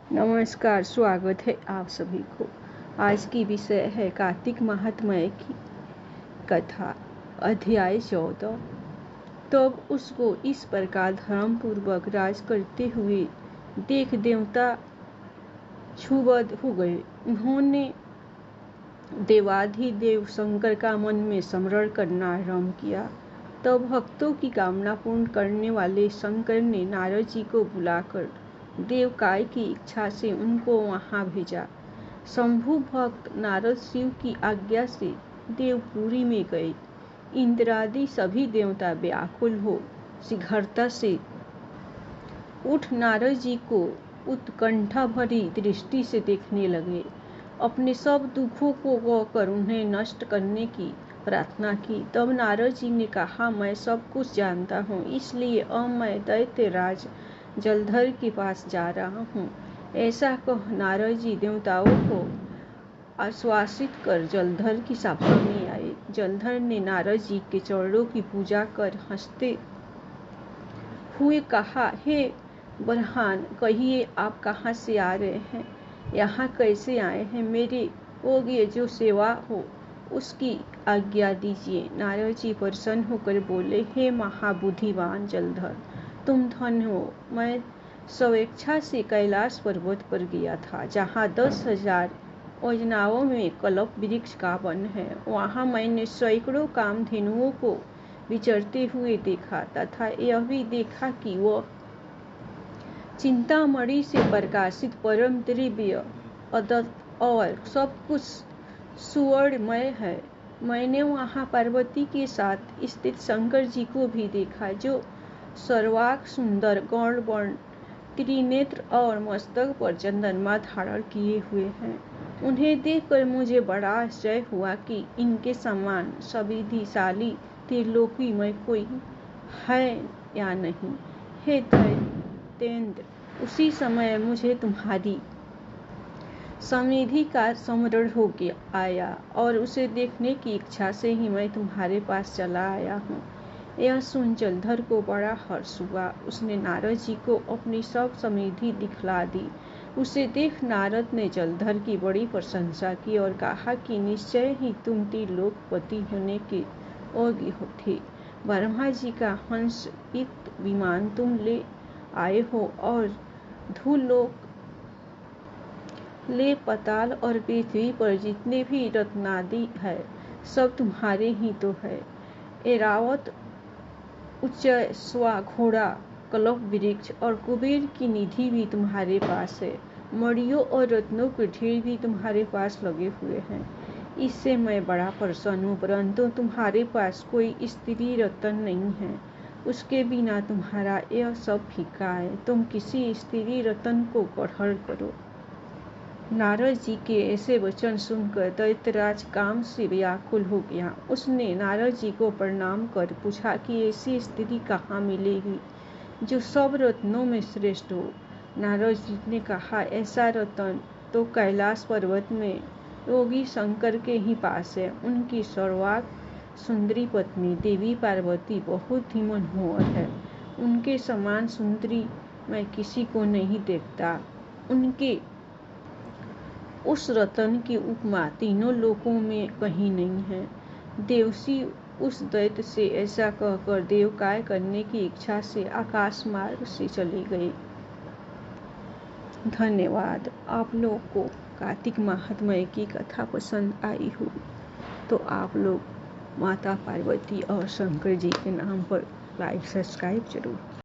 नमस्कार, स्वागत है आप सभी को। आज की विषय है कार्तिक महात्म्य की कथा, अध्याय 14। तब उसको इस प्रकार धर्म पूर्वक राज करते हुए देख देवता क्षुब्ध हो गए। उन्होंने देवाधिदेव शंकर का मन में स्मरण करना आरंभ किया। तब भक्तों की कामना पूर्ण करने वाले शंकर ने नारद जी को बुलाकर देवकाय की इच्छा से उनको वहां भेजा। शंभु भक्त नारद शिव की आज्ञा से देवपुरी में गए। इंद्रादि सभी देवता व्याकुल हो शीघ्रता से उठ नारद जी को उत्कंठा भरी दृष्टि से देखने लगे। अपने सब दुखों को कहकर उन्हें नष्ट करने की प्रार्थना की। तब नारद जी ने कहा, मैं सब कुछ जानता हूँ, इसलिए अब मैं दैत्यराज जलधर के पास जा रहा हूँ। ऐसा कह नारद जी देवताओं को आश्वासित कर जलधर की सभा में आए। जलधर ने नारद जी के चरणों की पूजा कर हंसते हुए कहा, हे ब्रह्मन, कहिए आप कहाँ से आ रहे हैं, यहाँ कैसे आए हैं, मेरे योग्य जो सेवा हो उसकी आज्ञा दीजिए। नारद जी प्रसन्न होकर बोले, हे महाबुद्धिवान जलधर, तुम धन्य हो। मैं स्वेच्छा से कैलाश पर्वत पर गया था, जहाँ 10,000 योजनाओं में कल्प वृक्ष का वन है। वहाँ मैंने सैकड़ों कामधेनुओं को विचरते हुए देखा तथा यह भी देखा कि वह चिंतामणि से प्रकाशित परम दिव्य और सब कुछ सुवर्णमय है। मैंने वहाँ पार्वती के साथ स्थित शंकर जी को भी देखा, जो सर्वांग सुंदर, गौर वर्ण, त्रिनेत्र और मस्तक पर चंद्रमा धारण किए हुए हैं। उन्हें देखकर मुझे बड़ा आश्चर्य हुआ कि इनके समान सविधिशाली त्रिलोकी में कोई है या नहीं। हे दैत्येंद्र, उसी समय मुझे तुम्हारी समिधि का स्मरण हो आया और उसे देखने की इच्छा से ही मैं तुम्हारे पास चला आया हूँ। यह सुन जलधर को बड़ा हर्ष हुआ। उसने नारद जी को अपनी सब समिधि दिखला दी। उसे देख नारद ने जलधर की बड़ी प्रशंसा की और कहा कि निश्चय ही तुम त्रिलोकपति होने के योग्य थे। ब्रह्मा जी का हंस युक्त विमान तुम ले आए हो और भूलोक ले पाताल और पृथ्वी पर जितने भी रत्नादि है सब तुम्हारे ही तो है। ऐरावत, उच्चैश्रवा, घोड़ा, कल्प वृक्ष और कुबेर की निधि भी तुम्हारे पास है। मणियों और रत्नों के ढेर भी तुम्हारे पास लगे हुए हैं। इससे मैं बड़ा प्रसन्न हूँ, परंतु तुम्हारे पास कोई स्त्री रत्न नहीं है। उसके बिना तुम्हारा यह सब फीका है। तुम किसी स्त्री रत्न को ग्रहण करो। नारद जी के ऐसे वचन सुनकर दैत्यराज काम से व्याकुल हो गया। उसने नारद जी को प्रणाम कर पूछा कि ऐसी स्त्री कहाँ मिलेगी जो सब रत्नों में श्रेष्ठ हो। नारद जी ने कहा, ऐसा रत्न तो कैलाश पर्वत में योगी शंकर के ही पास है। उनकी सर्वांग सुंदरी पत्नी देवी पार्वती बहुत ही मनोहर है। उनके समान सुंदरी मैं किसी को नहीं देखता। उनके उस रतन की उपमा तीनों लोकों में कहीं नहीं है। देवसी उस दैत्य से ऐसा कहकर देवकाय करने की इच्छा से आकाश मार्ग से चले गए। धन्यवाद। आप लोग को कार्तिक महात्म्य की कथा पसंद आई हो तो आप लोग माता पार्वती और शंकर जी के नाम पर लाइक सब्सक्राइब जरूर